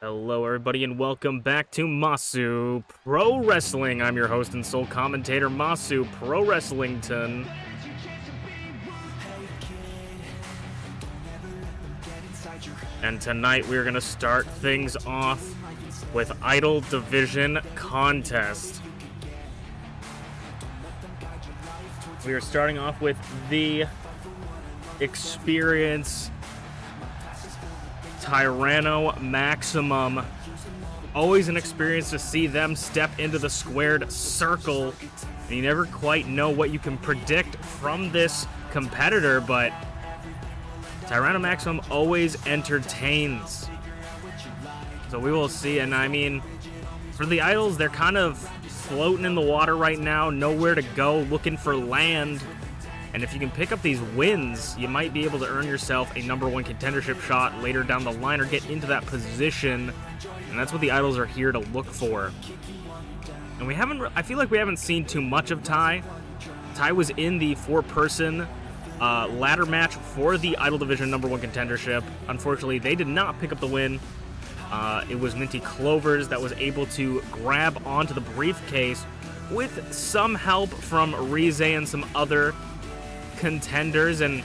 Hello, everybody, and welcome back to Masu Pro Wrestling. I'm your host and sole commentator, Masu Pro Wrestlington. And tonight we're going to start things off with Idol Division Contest. We are starting off with the Experience Tyranno Maximum. Always an experience to see them step into the squared circle. And you never quite know what you can predict from this competitor, but Tyranno Maximum always entertains. So we will see. And I mean, for the idols, they're kind of floating in the water right now, nowhere to go, looking for land. And if you can pick up these wins, you might be able to earn yourself a #1 contendership shot later down the line or get into that position. And that's what the idols are here to look for. And I feel like we haven't seen too much of Ty. Ty was in the 4-person ladder match for the Idol Division #1 contendership. Unfortunately, they did not pick up the win. It was MintyClovers that was able to grab onto the briefcase with some help from Rize and some other contenders, and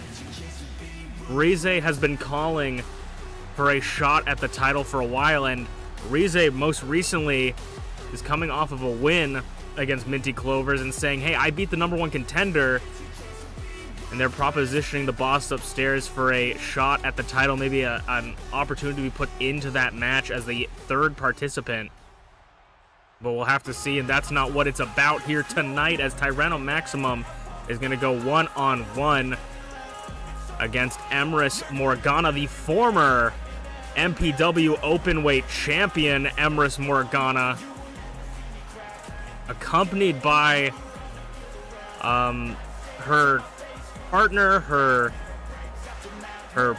Rize has been calling for a shot at the title for a while, and Rize most recently is coming off of a win against MintyClovers and saying, hey, I beat the #1 contender, and they're propositioning the boss upstairs for a shot at the title, maybe an opportunity to be put into that match as the 3rd participant. But we'll have to see, and that's not what it's about here tonight, as Tyranno Maximum is going to go one-on-one against Emrys Morgana, the former MPW Openweight champion. Emrys Morgana, accompanied by her partner, her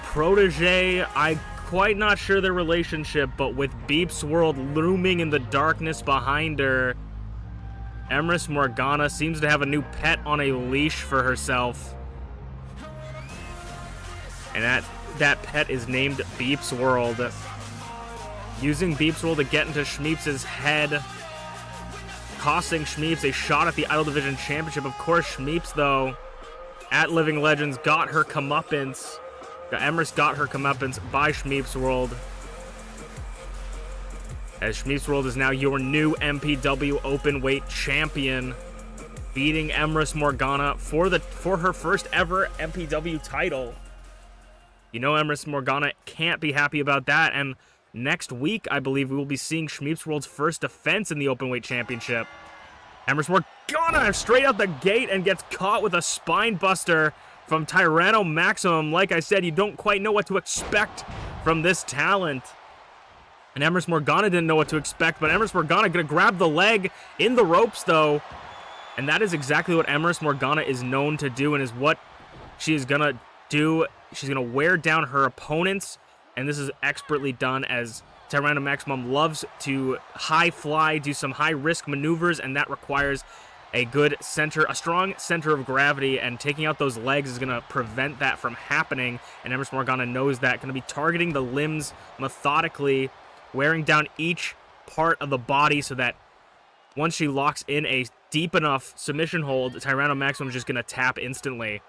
protege. I'm quite not sure their relationship, but with ShmeepsWorld looming in the darkness behind her, Emrys Morgana seems to have a new pet on a leash for herself. And that pet is named ShmeepsWorld. Using ShmeepsWorld to get into Shmeeps' head, costing Shmeeps a shot at the Idol Division Championship. Of course, Shmeeps, though, at Living Legends, got her comeuppance. Emrys got her comeuppance by ShmeepsWorld, as ShmeepsWorld is now your new MPW Openweight champion, beating Emrys Morgana for her first ever MPW title. You know Emrys Morgana can't be happy about that, and next week, I believe, we will be seeing ShmeepsWorld's first defense in the Openweight Championship. Emrys Morgana straight out the gate and gets caught with a spine buster from Tyranno Maximum. Like I said, you don't quite know what to expect from this talent. And Emrys Morgana didn't know what to expect, but Emrys Morgana gonna grab the leg in the ropes, though. And that is exactly what Emrys Morgana is known to do, and is what she is gonna do. She's gonna wear down her opponents, and this is expertly done, as Tyranno Maximum loves to high fly, do some high risk maneuvers, and that requires a strong center of gravity, and taking out those legs is gonna prevent that from happening. And Emrys Morgana knows that, gonna be targeting the limbs methodically, wearing down each part of the body, so that once she locks in a deep enough submission hold, Tyranno Maximum is just going to tap instantly.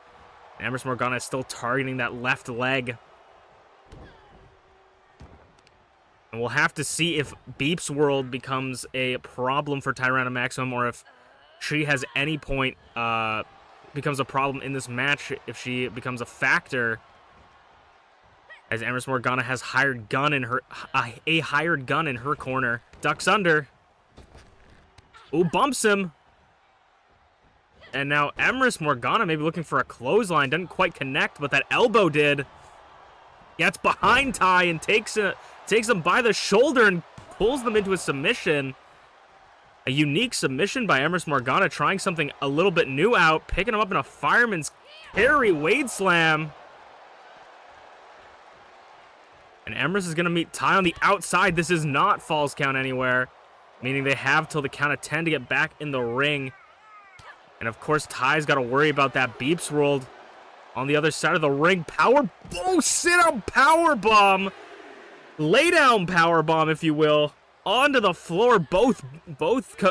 And Emrys Morgana is still targeting that left leg. And we'll have to see if ShmeepsWorld becomes a problem for Tyranno Maximum, or if she has any point becomes a problem in this match, if she becomes a factor, as Emrys Morgana has a hired gun in her corner. Ducks under. Ooh, bumps him. And now Emrys Morgana maybe looking for a clothesline. Doesn't quite connect, but that elbow did. Gets behind Ty and takes him by the shoulder and pulls them into a submission. A unique submission by Emrys Morgana, trying something a little bit new out, picking him up in a fireman's carry Wade slam. And Emrys is going to meet Ty on the outside. This is not falls count anywhere, meaning they have till the count of 10 to get back in the ring. And of course, Ty's got to worry about that ShmeepsWorld on the other side of the ring. Sit-up power bomb lay down power bomb, if you will, onto the floor. Both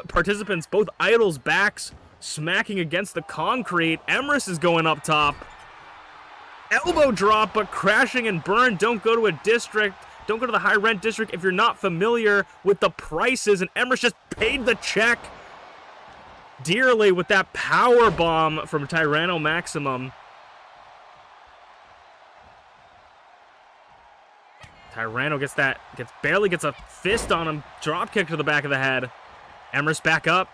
participants, both idols' backs smacking against the concrete. Emrys is going up top. Elbow drop, but crashing and burn. Don't go to a district. Don't go to the high rent district if you're not familiar with the prices. And Emrys just paid the check dearly with that power bomb from Tyranno Maximum. Tyranno barely gets a fist on him. Drop kick to the back of the head. Emrys back up.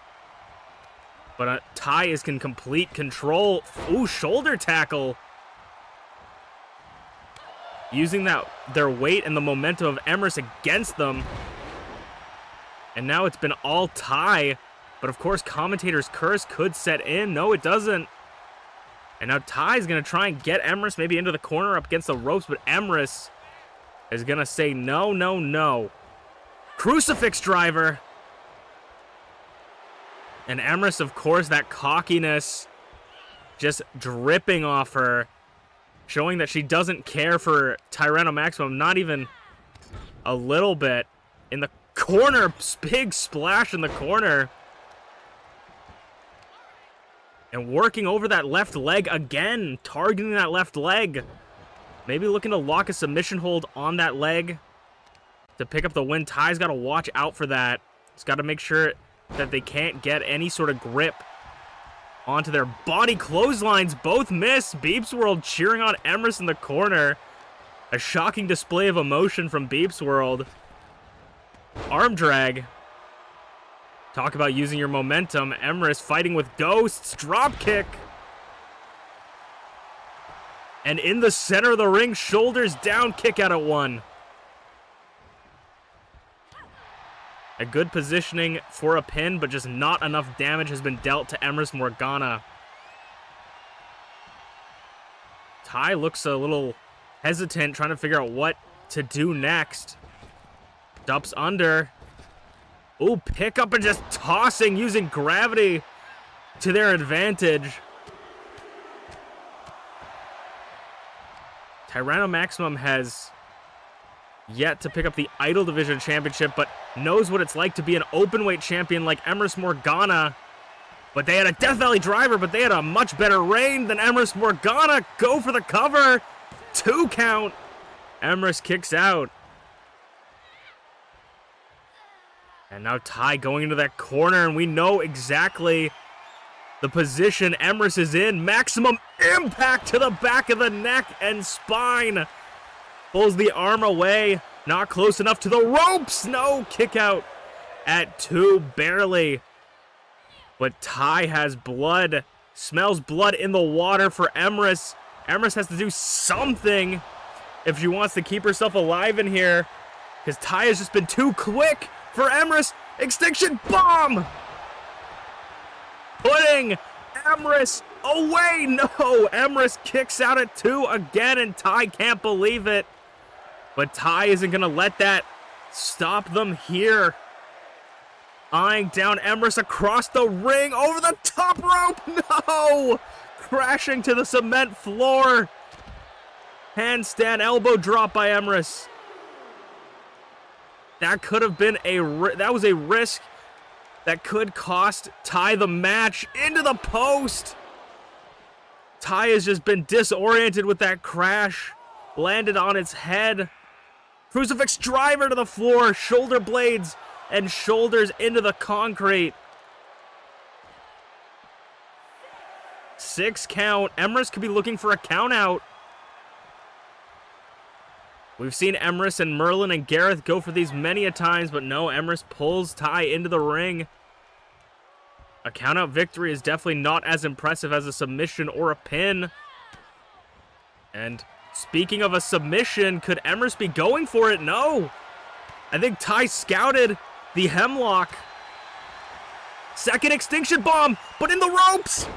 But Ty is in complete control. Ooh, shoulder tackle. Using their weight and the momentum of Emrys against them. And now it's been all Ty. But of course, commentator's curse could set in. No, it doesn't. And now Ty's going to try and get Emrys maybe into the corner up against the ropes. But Emrys is going to say no, no, no. Crucifix driver. And Emrys, of course, that cockiness just dripping off her. Showing that she doesn't care for Tyranno Maximum, not even a little bit. In the corner, big splash in the corner. And working over that left leg again, targeting that left leg. Maybe looking to lock a submission hold on that leg to pick up the win. Ty's got to watch out for that. He's got to make sure that they can't get any sort of grip onto their body. Clotheslines both miss. ShmeepsWorld cheering on Emrys in the corner. A shocking display of emotion from ShmeepsWorld. Arm drag. Talk about using your momentum. Emrys fighting with ghosts. Drop kick. And in the center of the ring, shoulders down, kick out at 1. A good positioning for a pin, but just not enough damage has been dealt to Emrys Morgana. Ty looks a little hesitant, trying to figure out what to do next. Dumps under. Ooh, pick up and just tossing, using gravity to their advantage. Tyranno Maximum has yet to pick up the Idol Division Championship, but knows what it's like to be an openweight champion like Emrys Morgana. But they had a Death Valley driver, but they had a much better reign than Emrys Morgana. Go for the cover. 2 count. Emrys kicks out. And now Ty going into that corner, and we know exactly the position Emrys is in. Maximum impact to the back of the neck and spine. Pulls the arm away. Not close enough to the ropes. No, kick out at 2, barely. But Ty has blood. Smells blood in the water for Emrys. Emrys has to do something if she wants to keep herself alive in here. Because Ty has just been too quick for Emrys. Extinction bomb! Putting Emrys away. No, Emrys kicks out at 2 again, and Ty can't believe it. But Ty isn't going to let that stop them here. Eyeing down Emrys across the ring, over the top rope. No! Crashing to the cement floor. Handstand elbow drop by Emrys. That could have been that was a risk that could cost Ty the match. Into the post. Ty has just been disoriented with that crash. Landed on its head. Crucifix driver to the floor. Shoulder blades and shoulders into the concrete. 6 count. Emrys could be looking for a count out. We've seen Emrys and Merlin and Garreth go for these many a times, but no, Emrys pulls Ty into the ring. A count-out victory is definitely not as impressive as a submission or a pin. And speaking of a submission, could Emrys be going for it? No. I think Ty scouted the hemlock. Second extinction bomb, but in the ropes.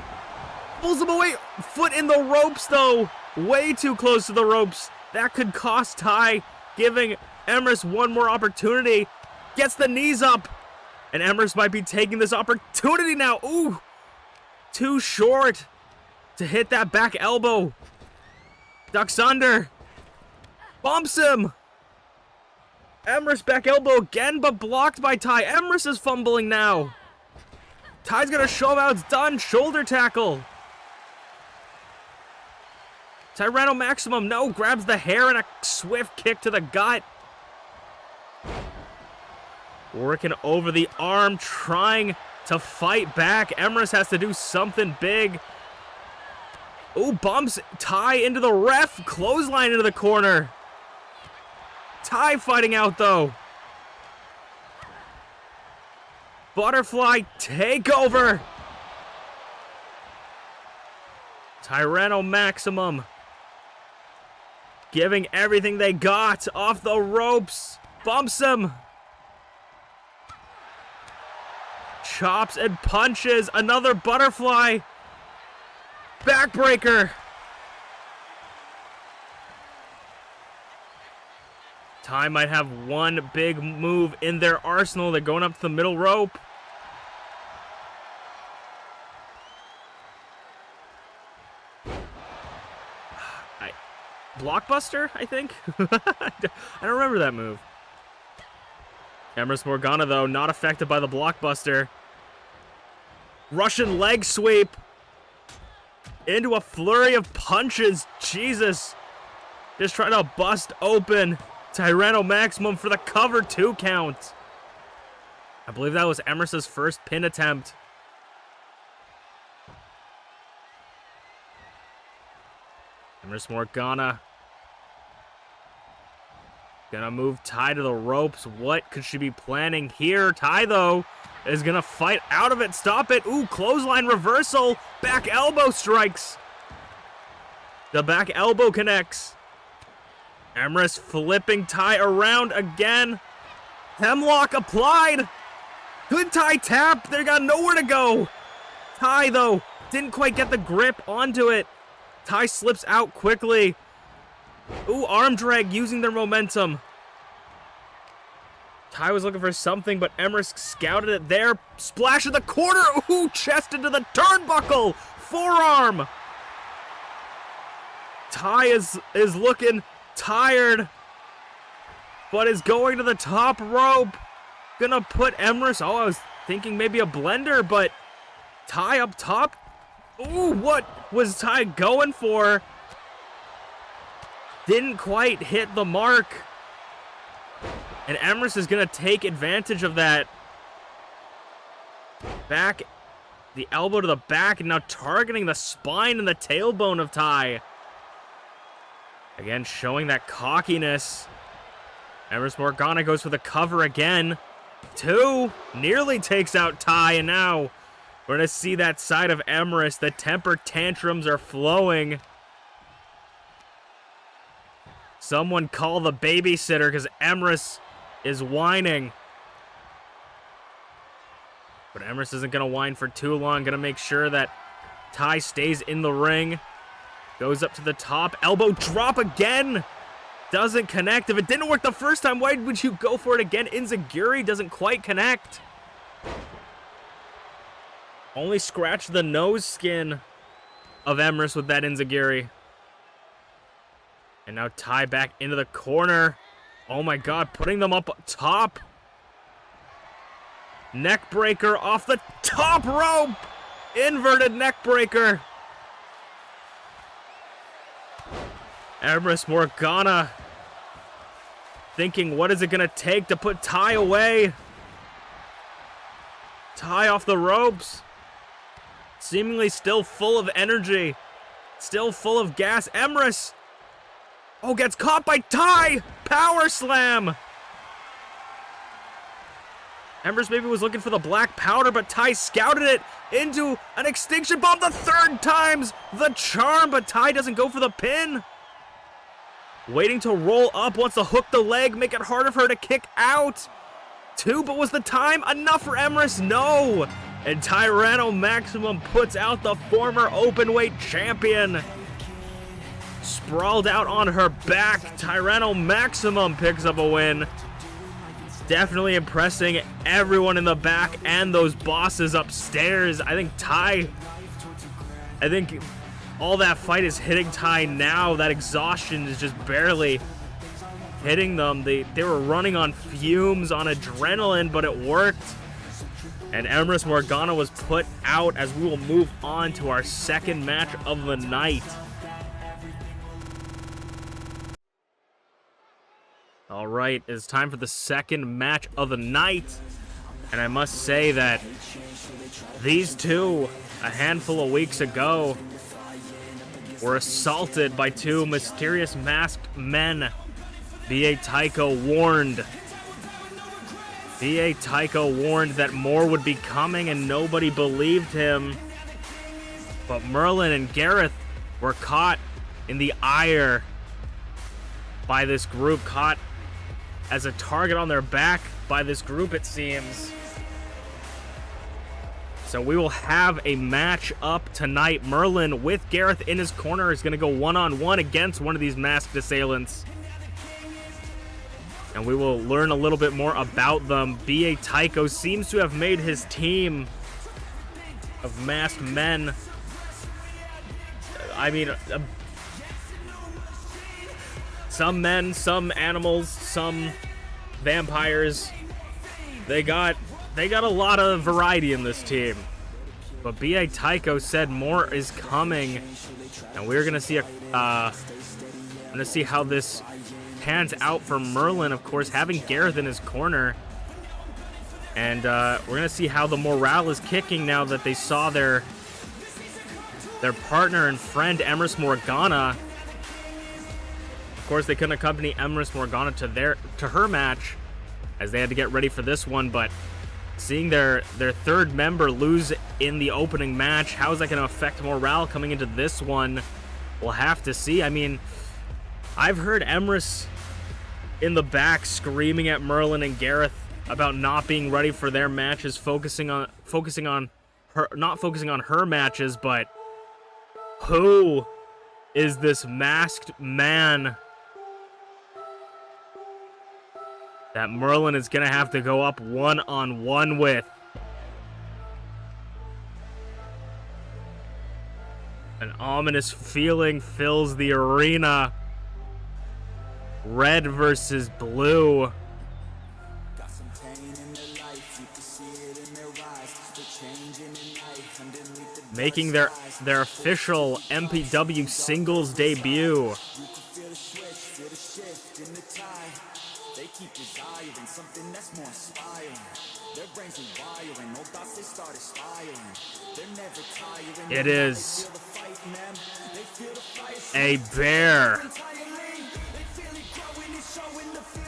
Pulls him away. Foot in the ropes, though. Way too close to the ropes. That could cost Ty, giving Emrys one more opportunity. Gets the knees up. And Emrys might be taking this opportunity now. Ooh. Too short to hit that back elbow. Ducks under. Bumps him. Emrys back elbow again, but blocked by Ty. Emrys is fumbling now. Ty's gonna show him how it's done. Shoulder tackle. Tyranno Maximum, no, grabs the hair and a swift kick to the gut. Working over the arm, trying to fight back. Emrys has to do something big. Ooh, bumps Ty into the ref. Clothesline into the corner. Ty fighting out, though. Butterfly takeover. Tyranno Maximum giving everything they got off the ropes. Bumps him. Chops and punches. Another butterfly. Backbreaker. Ty might have one big move in their arsenal. They're going up to the middle rope. Blockbuster, I think? I don't remember that move. Emrys Morgana, though, not affected by the blockbuster. Russian leg sweep. Into a flurry of punches. Jesus. Just trying to bust open Tyranno Maximum for the cover 2 count. I believe that was Emrys' first pin attempt. Emrys Morgana. Gonna move Ty to the ropes. What could she be planning here? Ty, though, is gonna fight out of it. Stop it. Ooh, clothesline reversal. Back elbow strikes. The back elbow connects. Emrys flipping Ty around again. Hemlock applied. Good Ty tap. They got nowhere to go. Ty, though, didn't quite get the grip onto it. Ty slips out quickly. Ooh, arm drag using their momentum. Ty was looking for something, but Emrys scouted it there. Splash in the corner. Ooh, chest into the turnbuckle. Forearm. Ty is looking tired, but is going to the top rope. Gonna put Emrys. Oh, I was thinking maybe a blender, but Ty up top. Ooh, what was Ty going for? Didn't quite hit the mark. And Emrys is going to take advantage of that. Back, the elbow to the back, and now targeting the spine and the tailbone of Ty. Again, showing that cockiness. Emrys Morgana goes for the cover again. 2, nearly takes out Ty, and now we're going to see that side of Emrys. The temper tantrums are flowing. Someone call the babysitter because Emrys is whining. But Emrys isn't going to whine for too long. Going to make sure that Ty stays in the ring. Goes up to the top. Elbow drop again. Doesn't connect. If it didn't work the first time, why would you go for it again? Inzaguri doesn't quite connect. Only scratch the nose skin of Emrys with that Inzaguri. And now Ty back into the corner. Oh my god, putting them up top. Neck breaker off the top rope. Inverted neck breaker. Emrys Morgana thinking, what is it going to take to put Ty away? Ty off the ropes. Seemingly still full of energy. Still full of gas. Emrys. Oh, gets caught by Ty. Power slam. Emrys maybe was looking for the black powder, but Ty scouted it into an extinction bomb the 3rd time's the charm, but Ty doesn't go for the pin. Waiting to roll up, wants to hook the leg, make it harder for her to kick out. 2, but was the time enough for Emrys? No. And Tyranno Maximum puts out the former openweight champion. Sprawled out on her back, Tyranno Maximum picks up a win. Definitely impressing everyone in the back and those bosses upstairs. I think all that fight is hitting Ty now. That exhaustion is just barely hitting them. They were running on fumes, on adrenaline, but it worked. And Emrys Morgana was put out as we will move on to our second match of the night. All right, it's time for the second match of the night. And I must say that these two, a handful of weeks ago, were assaulted by two mysterious masked men. B.A. Tycho warned. B.A. Tycho warned that more would be coming and nobody believed him. But Merlin and Garreth were caught in the ire by this group, caught as a target on their back by this group, it seems. So we will have a match up tonight. Merlin, with Garreth in his corner, is going to go one-on-one against one of these masked assailants. And we will learn a little bit more about them. B.A. Tycho seems to have made his team of masked men. I mean, some men, some animals, some vampires. They got a lot of variety in this team. But B.A. Tycho said more is coming, and we're gonna see how this pans out for Merlin, of course, having Garreth in his corner. And we're gonna see how the morale is kicking now that they saw their partner and friend Emrys Morgana. Of course, they couldn't accompany Emrys Morgana to her match, as they had to get ready for this one. But seeing their third member lose in the opening match, how is that going to affect morale coming into this one? We'll have to see. I mean, I've heard Emrys in the back screaming at Merlin and Garreth about not being ready for their matches, not focusing on her matches. But who is this masked man that Merlin is going to have to go up one-on-one with? An ominous feeling fills the arena. Red versus blue. Making their official MPW singles debut. It is a bear.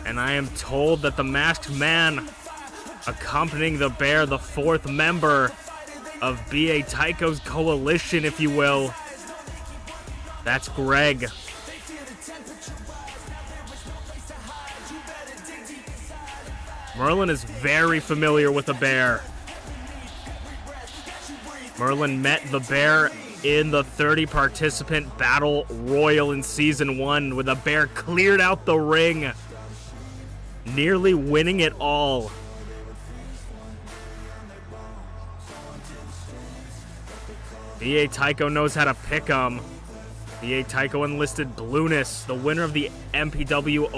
And I am told that the masked man accompanying the bear, the fourth member of B.A. Tycho's coalition, if you will, that's Greg. Merlin is very familiar with the bear. Merlin met the bear in the 30-participant Battle Royal in Season 1, where the bear cleared out the ring, nearly winning it all. B.A. Tycho knows how to pick 'em. B.A. Tycho enlisted Blueness, the winner of the MPW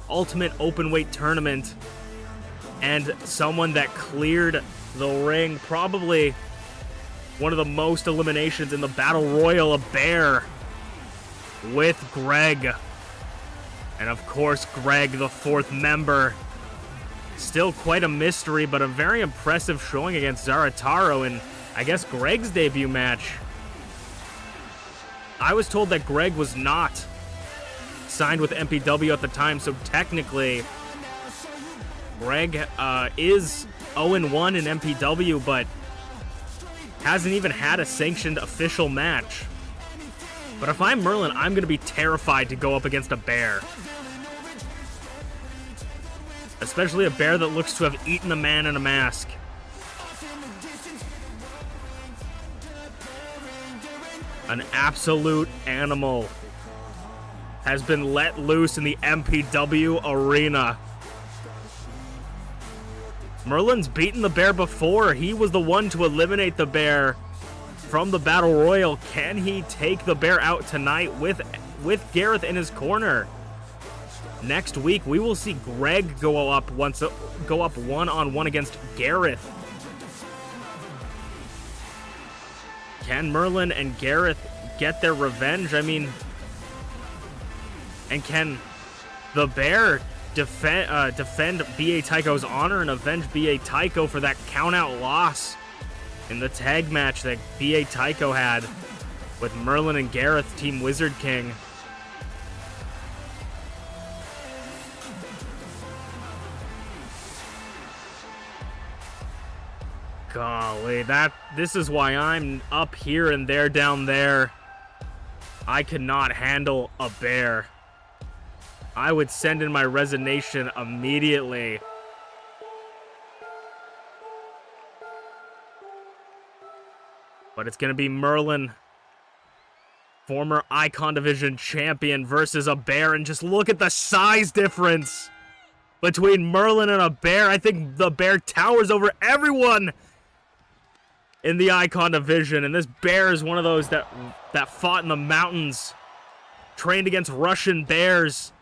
Ultimate Openweight Tournament, and someone that cleared the ring, probably one of the most eliminations in the Battle Royal, a bear, with Greg. And of course, Greg, the fourth member. Still quite a mystery, but a very impressive showing against Zarataro in, I guess, Greg's debut match. I was told that Greg was not signed with MPW at the time, so technically, Greg is 0-1 in MPW, but hasn't even had a sanctioned official match. But if I'm Merlin, I'm going to be terrified to go up against a bear. Especially a bear that looks to have eaten a man in a mask. An absolute animal has been let loose in the MPW arena. Merlin's beaten the bear before. He was the one to eliminate the bear from the Battle Royal. Can he take the bear out tonight with Garreth in his corner? next week, we will see Greg go up one-on-one against Garreth. Can Merlin and Garreth get their revenge? I mean, and can the Bear defend B.A. Tycho's honor and avenge B.A. Tycho for that count-out loss in the tag match that B.A. Tycho had with Merlin and Garreth, Team Wizard King? Golly, this is why I'm up here and they're down there. I cannot handle a bear. I would send in my resignation immediately. But it's going to be Merlin, former Icon Division champion, versus a bear. And just look at the size difference between Merlin and a bear. I think the bear towers over everyone in the Icon Division. And this bear is one of those that fought in the mountains, trained against Russian bears.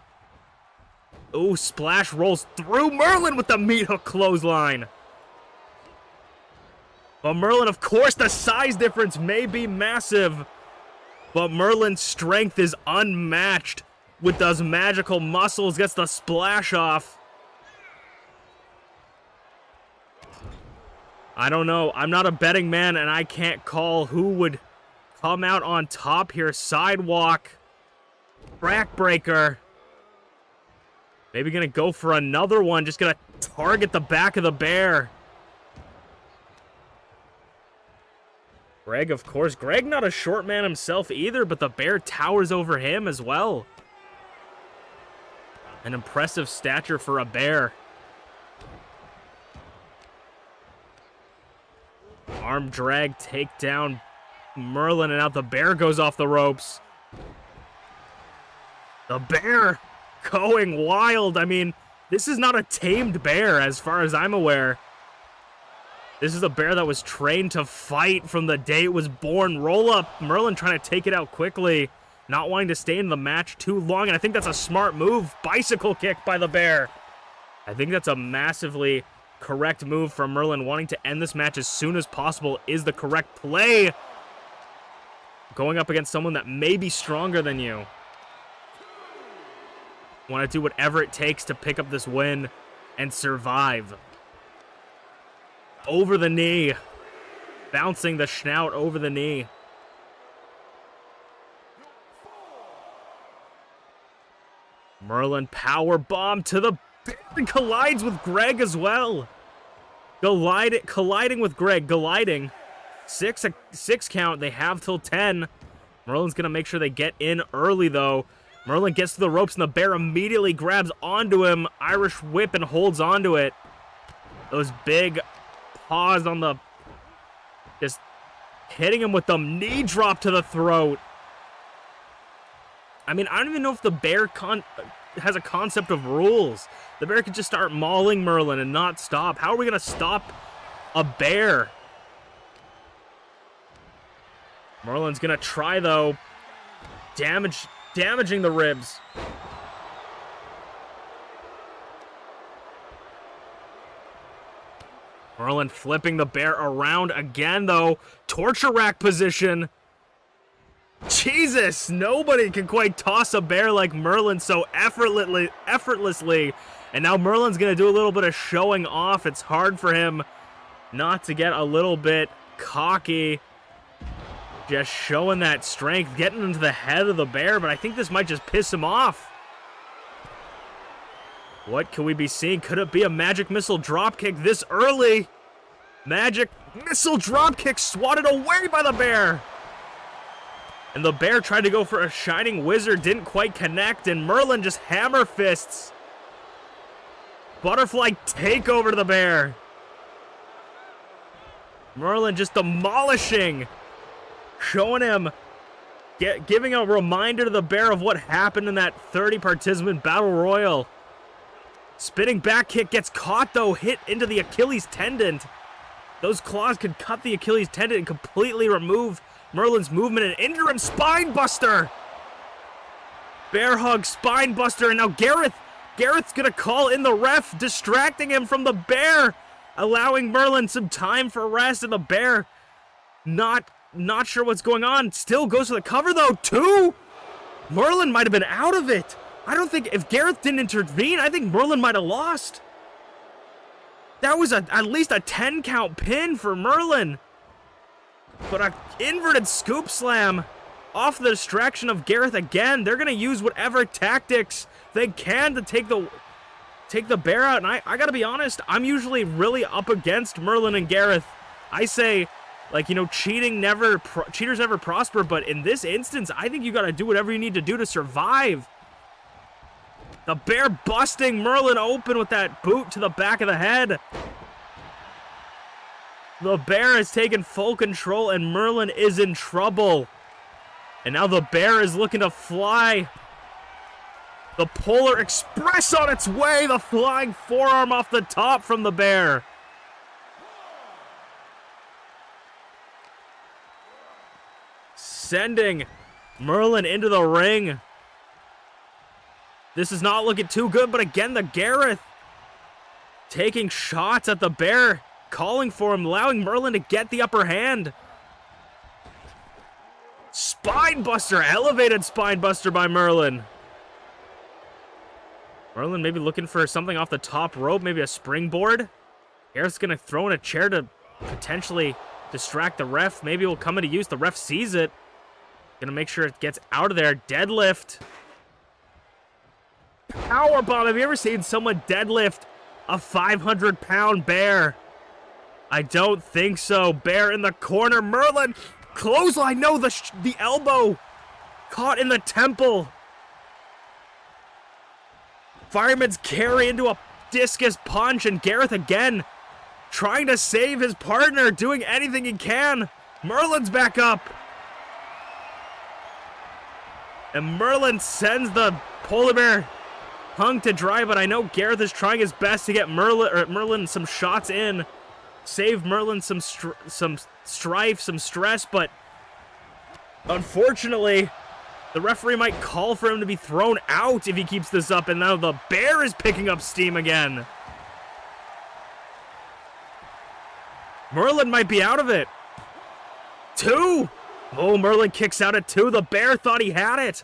Ooh, splash rolls through Merlin with the meat hook clothesline. But Merlin, of course, the size difference may be massive, but Merlin's strength is unmatched with those magical muscles. Gets the splash off. I don't know. I'm not a betting man, and I can't call who would come out on top here. Sidewalk. Backbreaker. Maybe gonna go for another one. Just gonna target the back of the bear. Greg, of course. Greg, not a short man himself either, but the bear towers over him as well. An impressive stature for a bear. Arm drag, take down Merlin, and out the bear goes off the ropes. The bear going wild. I mean, this is not a tamed bear as far as I'm aware. This is a bear that was trained to fight from the day it was born. Roll up. Merlin trying to take it out quickly, not wanting to stay in the match too long, and I think that's a smart move. Bicycle kick by the bear. I think that's a massively correct move from Merlin. Wanting to end this match as soon as possible is the correct play. Going up against someone that may be stronger than you. Want to do whatever it takes to pick up this win and survive. Over the knee. Bouncing the snout over the knee. Merlin power bomb to the bear. Collides with Greg as well. Colliding with Greg. Gliding. Six count. They have till 10. Merlin's going to make sure they get in early, though. Merlin gets to the ropes, and the bear immediately grabs onto him. Irish whip and holds onto it. Those big paws on the... Just hitting him with the knee drop to the throat. I mean, I don't even know if the bear has a concept of rules. The bear could just start mauling Merlin and not stop. How are we going to stop a bear? Merlin's going to try, though. Damaging the ribs. Merlin flipping the bear around again, though. Torture rack position. Jesus, nobody can quite toss a bear like Merlin so effortlessly. And now Merlin's going to do a little bit of showing off. It's hard for him not to get a little bit cocky. Just showing that strength, getting into the head of the bear, but I think this might just piss him off. What could we be seeing? Could it be a magic missile dropkick this early? Magic missile dropkick swatted away by the bear. And the bear tried to go for a shining wizard, didn't quite connect, and Merlin just hammer fists. Butterfly takeover to the bear. Merlin just demolishing. Showing him, giving a reminder to the bear of what happened in that 30-participant battle royal. Spinning back kick gets caught, though, hit into the Achilles tendon. Those claws could cut the Achilles tendon and completely remove Merlin's movement and injure him. Spine buster. Bear hug, spine buster, and now Garreth Garreth's gonna call in the ref, distracting him from the bear, allowing Merlin some time for rest, and the bear not sure what's going on. Still goes for the cover though. 2. Merlin might have been out of it. I don't think, if Garreth didn't intervene, I think Merlin might have lost. That was at least a 10 count pin for Merlin. But an inverted scoop slam off the distraction of Garreth again. They're going to use whatever tactics they can to take the bear out. And I got to be honest, I'm usually really up against Merlin and Garreth. I say, like, you know, cheaters never prosper. But in this instance, I think you got to do whatever you need to do to survive. The bear busting Merlin open with that boot to the back of the head. The bear has taken full control and Merlin is in trouble. And now the bear is looking to fly. The Polar Express on its way. The flying forearm off the top from the bear. Sending Merlin into the ring. This is not looking too good, but again, the Garreth taking shots at the bear, calling for him, allowing Merlin to get the upper hand. Spinebuster, elevated spinebuster by Merlin. Merlin maybe looking for something off the top rope, maybe a springboard. Garreth's gonna throw in a chair to potentially distract the ref. Maybe he'll come into use, the ref sees it. Gonna make sure it gets out of there. Deadlift. Powerbomb. Have you ever seen someone deadlift a 500-pound bear? I don't think so. Bear in the corner. Merlin, clothesline. No, the elbow caught in the temple. Fireman's carry into a discus punch, and Garreth again trying to save his partner, doing anything he can. Merlin's back up. And Merlin sends the polar bear hung to dry, but I know Garreth is trying his best to get Merlin some shots in. Save Merlin some strife, some stress, but unfortunately, the referee might call for him to be thrown out if he keeps this up, and now the bear is picking up steam again. Merlin might be out of it. 2. Oh, Merlin kicks out at 2. The bear thought he had it.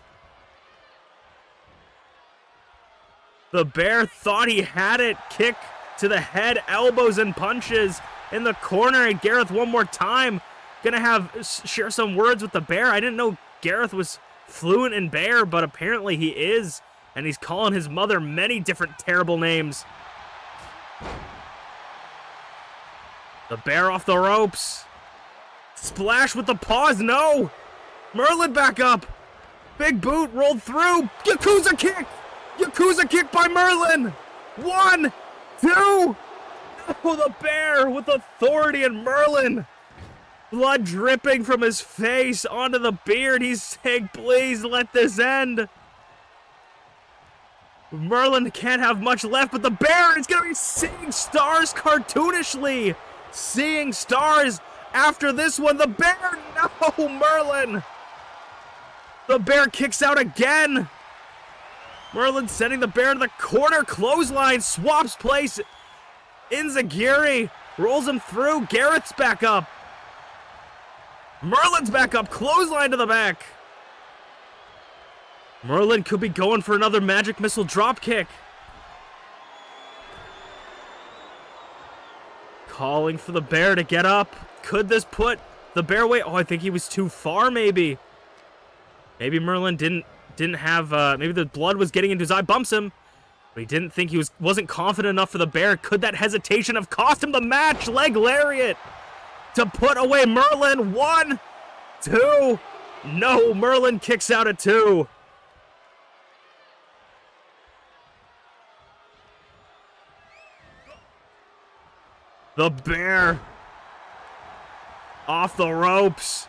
The bear thought he had it. Kick to the head, elbows and punches in the corner, and Garreth one more time. Gonna share some words with the bear. I didn't know Garreth was fluent in bear, but apparently he is, and he's calling his mother many different terrible names. The bear off the ropes. Splash with the paws, no! Merlin back up. Big boot rolled through. Yakuza kick! Yakuza kick by Merlin! 1, 2! Oh, the bear with authority, and Merlin. Blood dripping from his face onto the beard. He's saying, please let this end. Merlin can't have much left, but the bear is going to be seeing stars cartoonishly. Seeing stars after this one. The bear, no, Merlin. The bear kicks out again. Merlin sending the bear to the corner. Clothesline, swaps place. Inzagiri rolls him through. Garreth's back up. Merlin's back up. Clothesline to the back. Merlin could be going for another magic missile drop kick. Calling for the bear to get up. Could this put the bear away? Oh, I think he was too far, maybe. Maybe Merlin didn't have, maybe the blood was getting into his eye. Bumps him. But he didn't think wasn't confident enough for the bear. Could that hesitation have cost him the match? Leg lariat to put away Merlin. 1, 2. No, Merlin kicks out at 2. The bear off the ropes.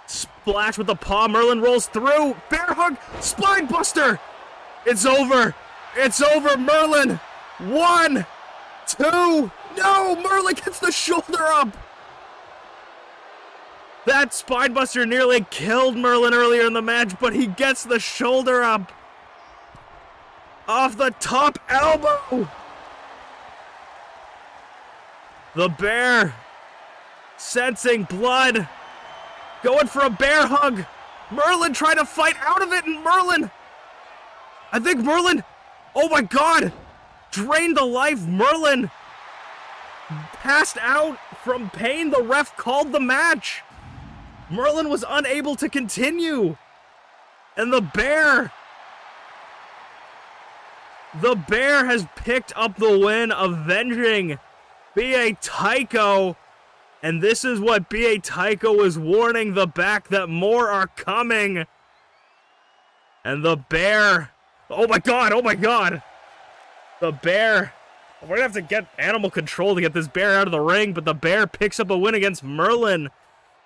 Splash with the paw. Merlin rolls through. Bear hug. Spine buster. It's over. It's over. Merlin. 1, 2. No, Merlin gets the shoulder up. That spinebuster nearly killed Merlin earlier in the match, but he gets the shoulder up. Off the top elbow! The bear, sensing blood, going for a bear hug. Merlin trying to fight out of it, and Merlin, I think Merlin, oh my god, drained the life. Merlin passed out from pain. The ref called the match. Merlin was unable to continue. And the bear has picked up the win, avenging B.A. Tycho. And this is what B.A. Tycho was warning the back, that more are coming. And the bear, oh my god. The bear, we're gonna have to get animal control to get this bear out of the ring, but the bear picks up a win against Merlin.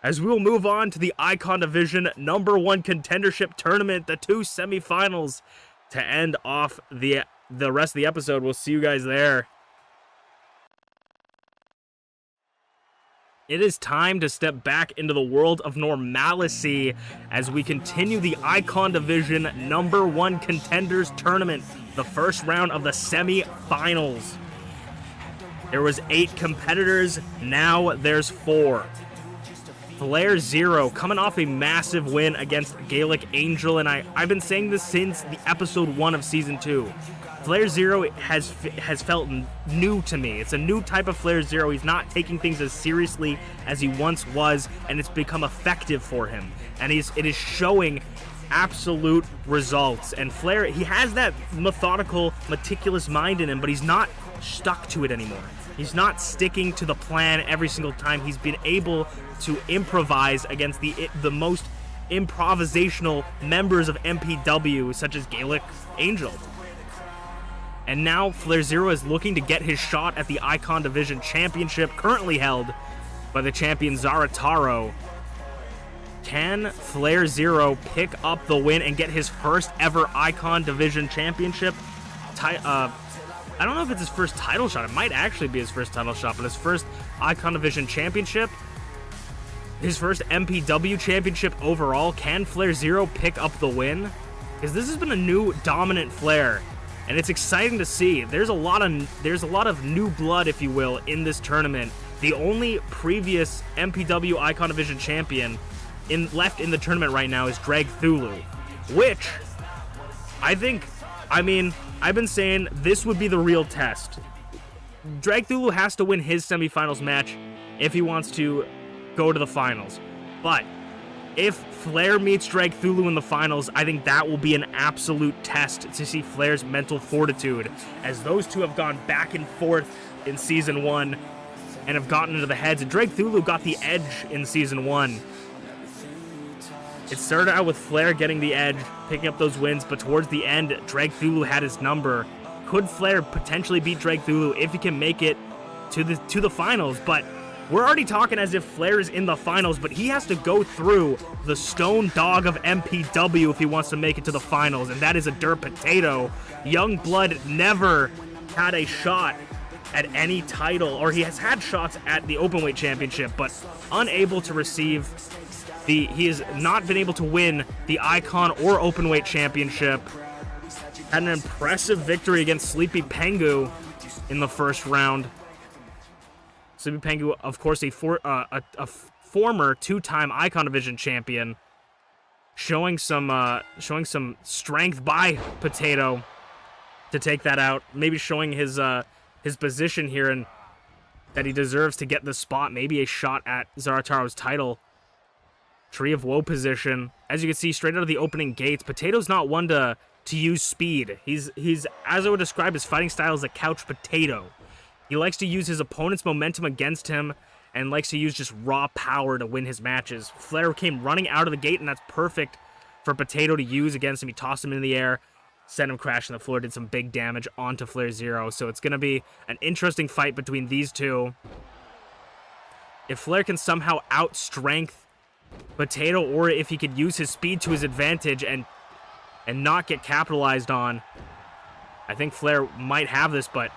As we will move on to the Icon Division #1 contendership tournament, the 2 semifinals to end off the rest of the episode. We'll see you guys there. It is time to step back into the world of normalcy as we continue the Icon Division #1 Contenders Tournament, the first round of the semi-finals. There was 8 competitors, now there's 4. FlairZero coming off a massive win against Gaelic Angel, and I've been saying this since the episode 1 of Season 2. FlairZero has felt new to me. It's a new type of FlairZero. He's not taking things as seriously as he once was, and it's become effective for him. And it is showing absolute results. And Flair, he has that methodical, meticulous mind in him, but he's not stuck to it anymore. He's not sticking to the plan every single time. He's been able to improvise against the most improvisational members of MPW, such as Gaelic Angel. And now FlairZero is looking to get his shot at the Icon Division Championship, currently held by the champion Zarataro. Can FlairZero pick up the win and get his first ever Icon Division Championship? I don't know if it's his first title shot. It might actually be his first title shot, but his first Icon Division Championship, his first MPW Championship overall. Can FlairZero pick up the win? Because this has been a new dominant Flair, and it's exciting to see. There's a lot of new blood, if you will, in this tournament. The only previous MPW Icon Division champion left in the tournament right now is Dragthulu, which I've been saying this would be the real test. Dragthulu has to win his semifinals match if he wants to go to the finals. But if Flair meets Dragthulu in the finals, I think that will be an absolute test to see Flair's mental fortitude, as those two have gone back and forth in Season 1 and have gotten into the heads. And Dragthulu got the edge in Season 1. It started out with Flair getting the edge, picking up those wins, but towards the end, Dragthulu had his number. Could Flair potentially beat Dragthulu if he can make it to the finals? But we're already talking as if Flair is in the finals, but he has to go through the stone dog of MPW if he wants to make it to the finals, and that is a dirt potato. Youngblood never had a shot at any title, or he has had shots at the Openweight Championship, but unable to receive he has not been able to win the Icon or Openweight Championship. Had an impressive victory against SleepyPengu in the first round. SleepyPengu, of course, a former 2-time Icon Division champion, showing some strength by Potato to take that out. Maybe showing his position here and that he deserves to get the spot. Maybe a shot at Zarataro's title. Tree of Woe position. As you can see, straight out of the opening gates, Potato's not one to use speed. He's as I would describe his fighting style as a couch potato. He likes to use his opponent's momentum against him and likes to use just raw power to win his matches. Flair came running out of the gate, and that's perfect for Potato to use against him. He tossed him in the air, sent him crashing the floor, did some big damage onto FlairZero. So it's going to be an interesting fight between these two. If Flair can somehow out-strength Potato, or if he could use his speed to his advantage and not get capitalized on, I think Flair might have this, but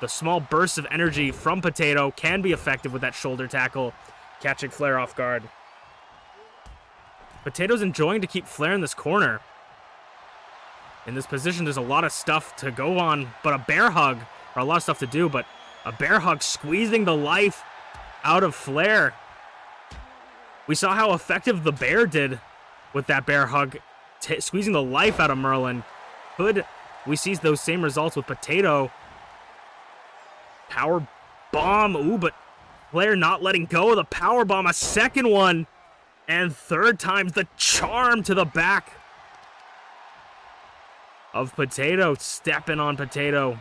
the small bursts of energy from Potato can be effective with that shoulder tackle, catching Flair off guard. Potato's enjoying to keep Flair in this corner. In this position, there's a lot of stuff to go on, but a bear hug, or a lot of stuff to do, but a bear hug squeezing the life out of Flair. We saw how effective the bear did with that bear hug, squeezing the life out of Merlin. Could we see those same results with Potato? Power bomb, ooh, but Flair not letting go of the power bomb, a second one, and third time's the charm to the back of Potato, stepping on Potato.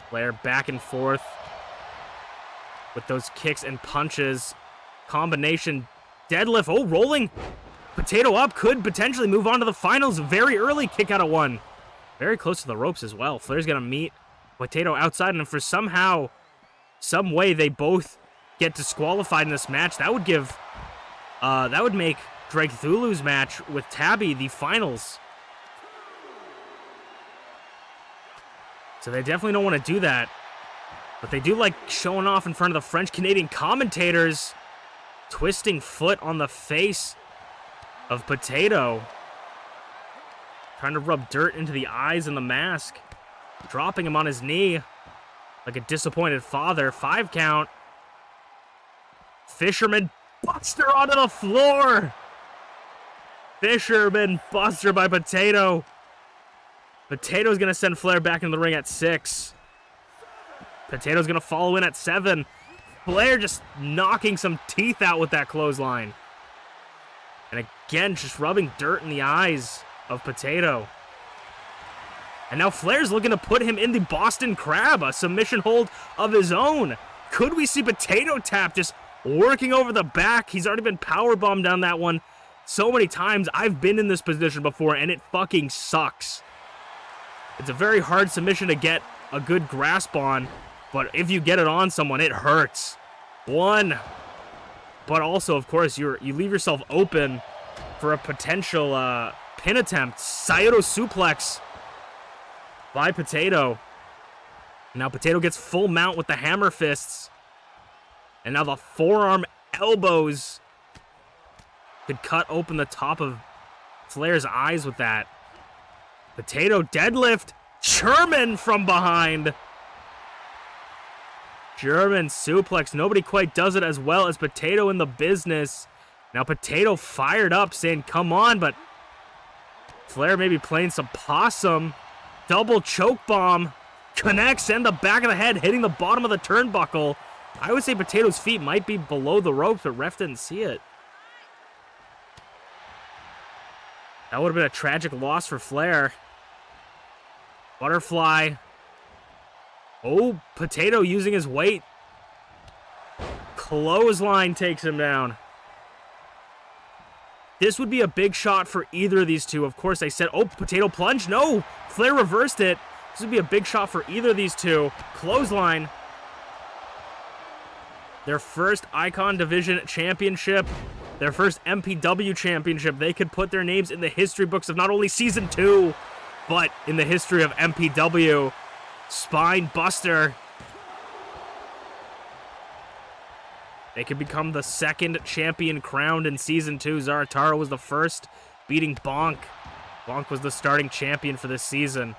Flair back and forth with those kicks and punches. Combination deadlift. Oh, rolling. Potato up. Could potentially move on to the finals very early. Kick out of one. Very close to the ropes as well. Flair's going to meet Potato outside. And for somehow, some way, they both get disqualified in this match. That would give... that would make Dragthulu's match with Tabby the finals. So they definitely don't want to do that. But they do like showing off in front of the French-Canadian commentators. Twisting foot on the face of Potato. Trying to rub dirt into the eyes and the mask. Dropping him on his knee like a disappointed father. 5 count. Fisherman Buster onto the floor. Fisherman Buster by Potato. Potato's going to send Flair back into the ring at 6. Potato's going to follow in at 7. Flair just knocking some teeth out with that clothesline. And again, just rubbing dirt in the eyes of Potato. And now Flair's looking to put him in the Boston Crab, a submission hold of his own. Could we see Potato tap just working over the back? He's already been powerbombed down that one so many times. I've been in this position before, and it fucking sucks. It's a very hard submission to get a good grasp on, but if you get it on someone, it hurts. 1. But also, of course, you leave yourself open for a potential pin attempt. Saito suplex by Potato. Now Potato gets full mount with the hammer fists. And now the forearm elbows could cut open the top of Flair's eyes with that. Potato deadlift. German from behind. German suplex. Nobody quite does it as well as Potato in the business. Now Potato fired up saying, come on, but Flair maybe playing some possum. Double choke bomb. Connects and the back of the head hitting the bottom of the turnbuckle. I would say Potato's feet might be below the ropes, but ref didn't see it. That would have been a tragic loss for Flair. Butterfly. Oh, Potato using his weight. Clothesline takes him down. This would be a big shot for either of these two. Of course, I said, oh, Potato plunge. No, Flair reversed it. This would be a big shot for either of these two. Clothesline. Their first Icon Division Championship. Their first MPW Championship. They could put their names in the history books of not only Season 2, but in the history of MPW. Spine Buster. They could become the second champion crowned in Season 2. Zarataro was the first, beating Bonk. Bonk was the starting champion for this season,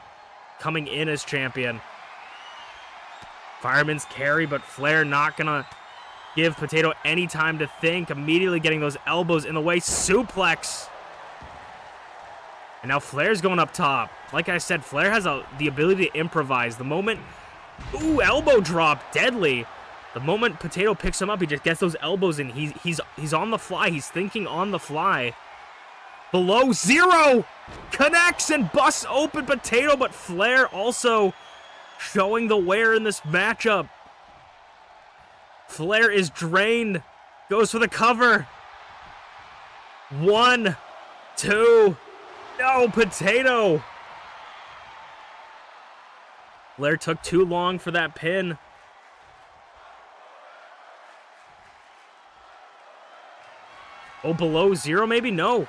coming in as champion. Fireman's carry, but Flair not gonna give Potato any time to think. Immediately getting those elbows in the way. Suplex. And now Flair's going up top. Like I said, Flair has the ability to improvise. The moment... Ooh, elbow drop. Deadly. The moment Potato picks him up, he just gets those elbows in. He's on the fly. He's thinking on the fly. Below zero. Connects and busts open Potato, but Flair also showing the wear in this matchup. Flair is drained. Goes for the cover. 1, 2... No, Potato! Flair took too long for that pin. Oh, below zero maybe? No.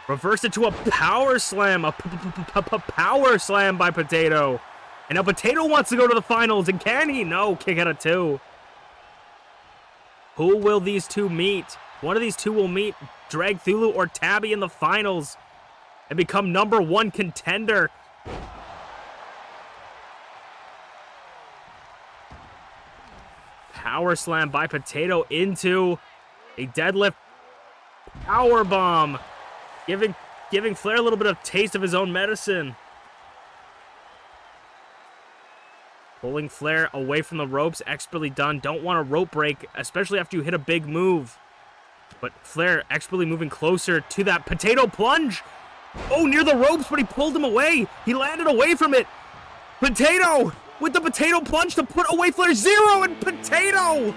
Reversed it to a power slam. A power slam by Potato. And now Potato wants to go to the finals. And can he? No. Kick out of 2. Who will these two meet? One of these two will meet Dragthulu or Tabby in the finals and become #1 contender. Power slam by Potato into a deadlift power bomb, giving Flair a little bit of taste of his own medicine. Pulling Flair away from the ropes, expertly done. Don't want a rope break, especially after you hit a big move. But Flair expertly moving closer to that Potato plunge. Oh, near the ropes, but he pulled him away. He landed away from it. Potato with the Potato plunge to put away FlairZero and Potato.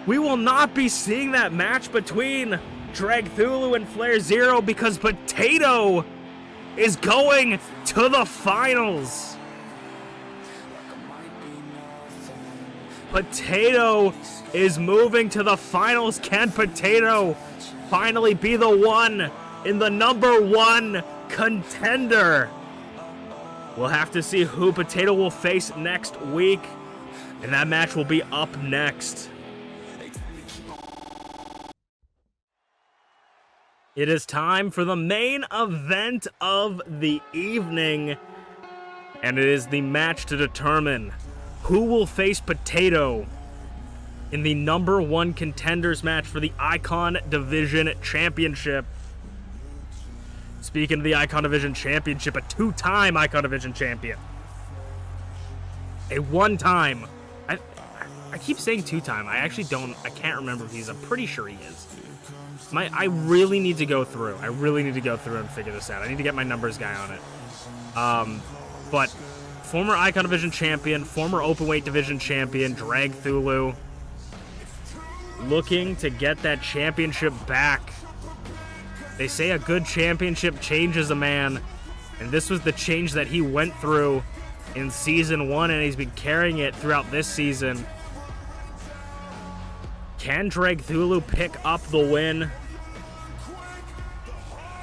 We will not be seeing that match between Dragthulu and FlairZero because Potato is going to the finals. Potato is moving to the finals. Can Potato finally be the one in the #1 contender? We'll have to see who Potato will face next week, and that match will be up next. It is time for the main event of the evening, and it is the match to determine who will face Potato in the #1 contenders match for the Icon Division Championship. Speaking of the Icon Division Championship, a 2-time Icon Division champion. A 1-time. I keep saying 2-time. I can't remember if he's. I'm pretty sure he is. I really need to go through. I really need to go through and figure this out. I need to get my numbers guy on it. But former Icon Division champion, former Openweight Division champion, Dragthulu, looking to get that championship back. They say a good championship changes a man, and this was the change that he went through in Season 1, and he's been carrying it throughout this season. Can Dragthulu pick up the win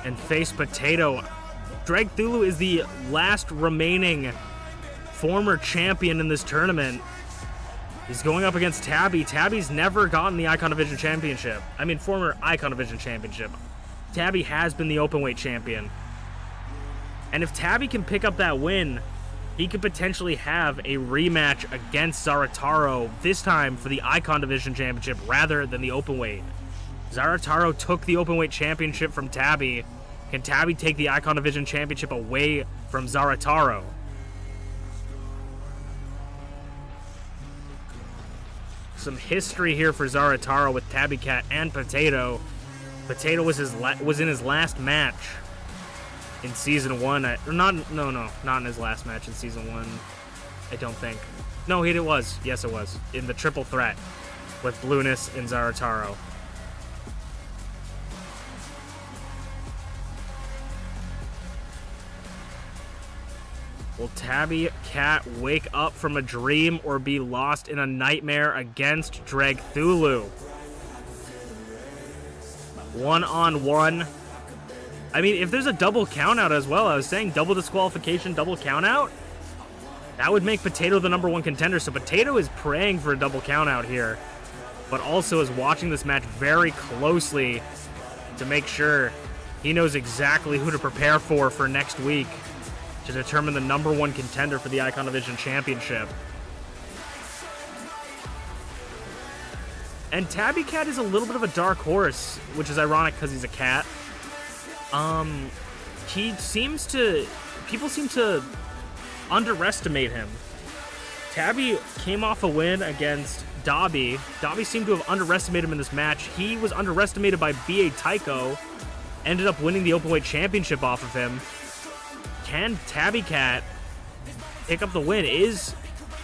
and face Potato? Dragthulu is the last remaining former champion in this tournament. He's going up against Tabby. Tabby's never gotten the Icon Division Championship. I mean, former Icon Division Championship. Tabby has been the Openweight champion. And if Tabby can pick up that win, he could potentially have a rematch against Zarataro, this time for the Icon Division Championship rather than the Openweight. Zarataro took the Openweight Championship from Tabby. Can Tabby take the Icon Division Championship away from Zarataro? Some history here for Zarataro with Tabby Cat and Potato. Potato was in his last match in Season 1. Not in his last match in Season 1. I don't think. No, it was. Yes, it was. In the triple threat with Blueness and Zarataro. Will Tabby Cat wake up from a dream or be lost in a nightmare against Dragthulu? 1-on-1. I mean, if there's a double countout as well, I was saying double disqualification, double countout, that would make Potato the #1 contender. So Potato is praying for a double countout here, but also is watching this match very closely to make sure he knows exactly who to prepare for next week to determine the #1 contender for the Icon Division Championship. And Tabby Cat is a little bit of a dark horse, which is ironic because he's a cat. People seem to underestimate him. Tabby came off a win against Dobby. Dobby seemed to have underestimated him in this match. He was underestimated by BA Tycho, ended up winning the Openweight Championship off of him. Can Tabby Cat pick up the win? Is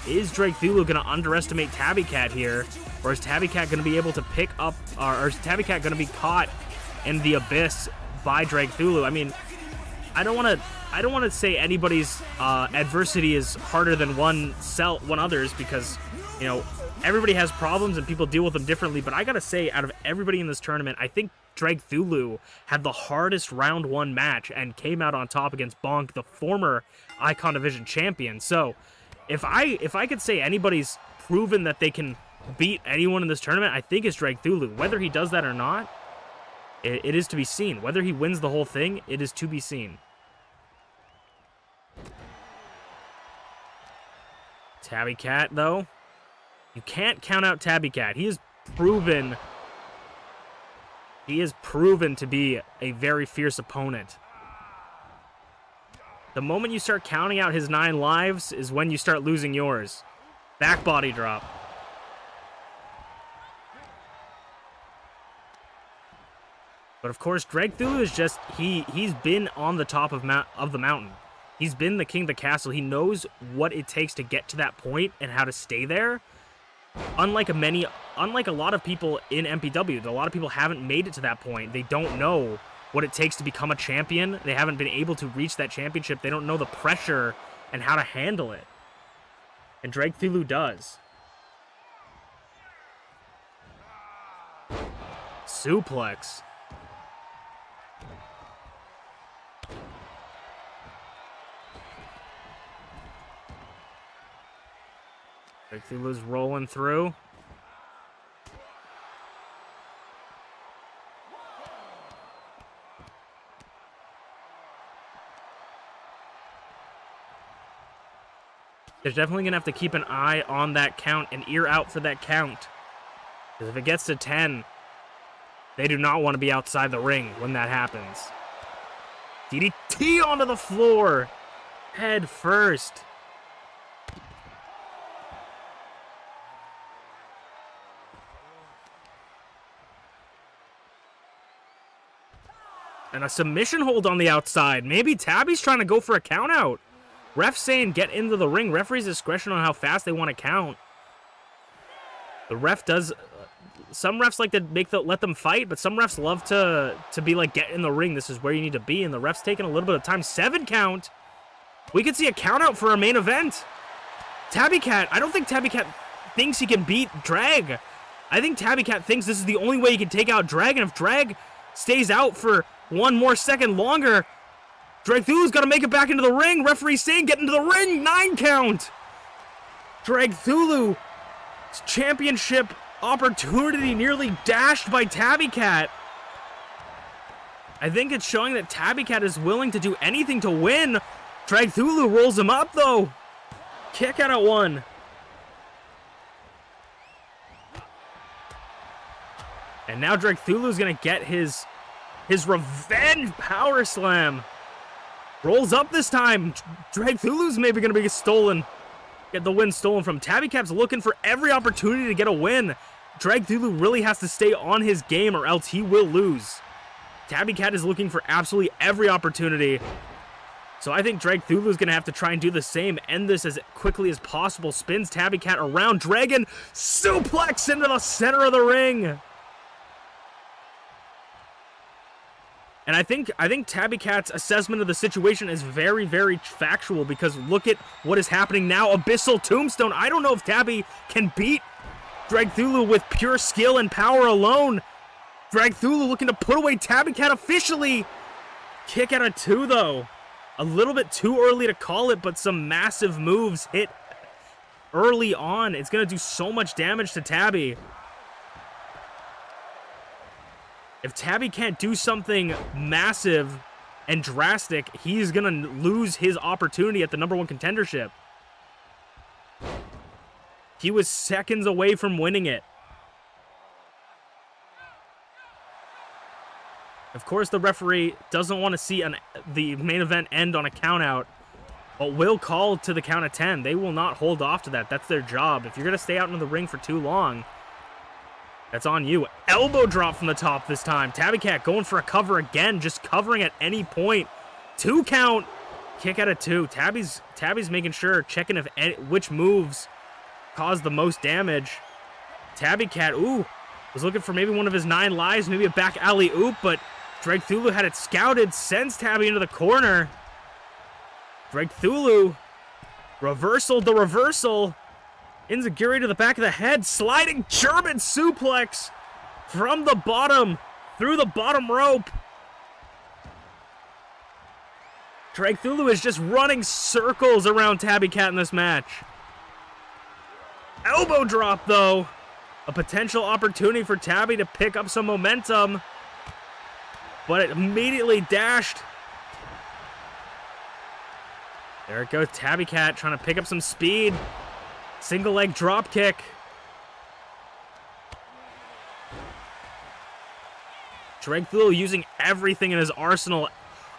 Dragthulu going to underestimate Tabby Cat here? Or is Tabby Cat going to be able to pick up, or is Tabby Cat going to be caught in the abyss by Dragthulu? I mean, I don't want to say anybody's adversity is harder than one other's, because, you know, everybody has problems and people deal with them differently. But I gotta say, out of everybody in this tournament, I think Dragthulu had the hardest round 1 match and came out on top against Bonk, the former Icon Division champion. So if I could say anybody's proven that they can beat anyone in this tournament, I think it's Dragthulu. Whether he does that or not, it is to be seen. Whether he wins the whole thing, it is to be seen. Tabby Cat, though. You can't count out Tabby Cat. He is proven to be a very fierce opponent. The moment you start counting out his 9 lives is when you start losing yours. Back body drop. But of course, Dragthulu is just, he's been on the top of the mountain. He's been the king of the castle. He knows what it takes to get to that point and how to stay there. Unlike a lot of people in MPW, a lot of people haven't made it to that point. They don't know what it takes to become a champion. They haven't been able to reach that championship. They don't know the pressure and how to handle it. And Dragthulu does. Suplex. Dragthulu's rolling through. They're definitely going to have to keep an eye on that count, an ear out for that count. Because if it gets to 10, they do not want to be outside the ring when that happens. DDT onto the floor. Head first. And a submission hold on the outside. Maybe Tabby's trying to go for a count out. Ref saying get into the ring. Referee's discretion on how fast they want to count. The ref does... some refs like to let them fight, but some refs love to be like, get in the ring. This is where you need to be. And the ref's taking a little bit of time. 7 count. We could see a count out for our main event. Tabby Cat. I don't think Tabby Cat thinks he can beat Drag. I think Tabby Cat thinks this is the only way he can take out Drag. And if Drag stays out for 1 more second longer, Dragthulu's got to make it back into the ring. Referee saying get into the ring. 9 count. Dragthulu championship opportunity nearly dashed by Tabby Cat. I think it's showing that Tabby Cat is willing to do anything to win. Dragthulu rolls him up though. Kick out at 1. And now Dragthulu's gonna get his revenge power slam. Rolls up this time. Dragthulu's maybe gonna be stolen. Get the win stolen from Tabby Cat's looking for every opportunity to get a win. Dragthulu really has to stay on his game or else he will lose. Tabby Cat is looking for absolutely every opportunity. So I think Dragthulu is going to have to try and do the same. End this as quickly as possible. Spins Tabby Cat around. Dragon suplex into the center of the ring. And I think Tabby Cat's assessment of the situation is very, very factual because look at what is happening now. Abyssal Tombstone. I don't know if Tabby can beat Dragthulu with pure skill and power alone. Dragthulu looking to put away Tabby Cat officially. Kick out of 2 though. A little bit too early to call it, but some massive moves hit early on. It's going to do so much damage to Tabby. If Tabby can't do something massive and drastic, he's going to lose his opportunity at the #1 contendership. He was seconds away from winning it. Of course, the referee doesn't want to see the main event end on a countout, but will call to the count of 10. They will not hold off to that. That's their job. If you're going to stay out in the ring for too long, that's on you. Elbow drop from the top this time. Tabby Cat going for a cover again, just covering at any point. 2 count. Kick out of 2. Tabby's making sure, checking if which moves cause the most damage. Tabby Cat, was looking for maybe one of his 9 lives, maybe a back alley oop, but Dragthulu had it scouted, sends Tabby into the corner. Dragthulu, reversal, the reversal. Enziguri to the back of the head, sliding German suplex from the bottom, through the bottom rope. Dragthulu is just running circles around Tabby Cat in this match. Elbow drop, though. A potential opportunity for Tabby to pick up some momentum. But it immediately dashed. There it goes. Tabby Cat trying to pick up some speed. Single leg drop kick. Dragthulu using everything in his arsenal.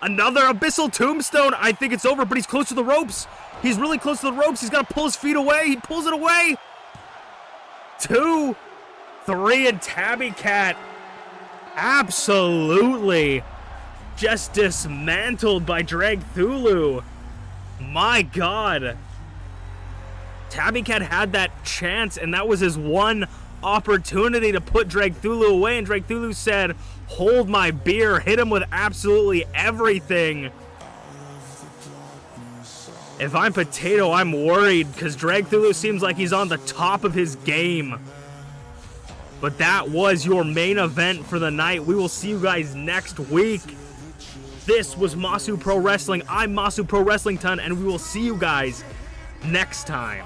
Another Abyssal Tombstone. I think it's over, but he's close to the ropes. He's really close to the ropes. He's got to pull his feet away. He pulls it away. 2, 3, and Tabby Cat absolutely just dismantled by Dragthulu. My God. Tabby Cat had that chance, and that was his one opportunity to put Dragthulu away, and Dragthulu said, hold my beer, hit him with absolutely everything. If I'm Potato, I'm worried, because Dragthulu seems like he's on the top of his game. But that was your main event for the night. We will see you guys next week. This was Masu Pro Wrestling. I'm Masu Pro Wrestling Ton, and we will see you guys next time.